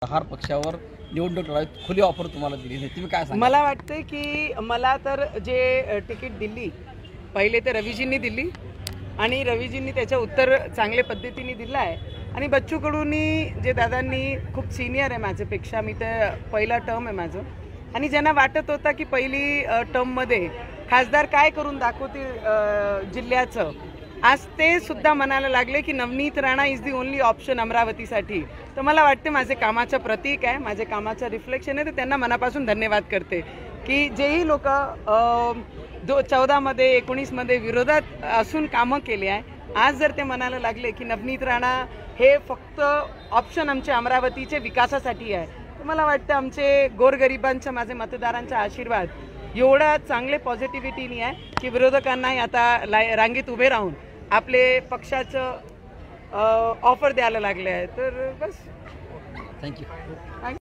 प्रहार पक्षावर निवडणूक लढवत खुली ऑफर तुम्हाला दिली नाही, तुम्ही काय सांगा? मला वाटतं की मला तर जे तिकीट दिली पहिले ते रवीजींनी दिली आणि रवीजींनी त्याचं उत्तर चांगल्या पद्धतीने दिलं आहे आणि बच्चू कडूंनी जे दादांनी खूप सिनियर आहे माझ्यापेक्षा, मी तर पहिला टर्म आहे माझं आणि ज्यांना वाटत होता की पहिली टर्ममध्ये खासदार काय करून दाखवतील जिल्ह्याचं, आज ते सुद्धा म्हणायला लागले की Navneet Rana is the only option अमरावतीसाठी. तर मला वाटते माझे कामाचं प्रतीक आहे, माझे कामाचं रिफ्लेक्शन आहे. तर त्यांना मनापासून धन्यवाद करते की जेही लोक 14मध्ये 19मध्ये विरोधात असून कामं केली आहे, आज जर ते म्हणायला लागले की नवनीत राणा हे फक्त ऑप्शन आमच्या अमरावतीचे विकासासाठी आहे, तर मला वाटतं आमचे गोरगरिबांच्या माझे मतदारांचा आशीर्वाद एवढा चांगले पॉझिटिव्हिटीनी आहे की विरोधकांनाही आता रांगेत उभे राहून आपले पक्षाचं ऑफर द्यायला लागले आहे. तर बस थँक्यू.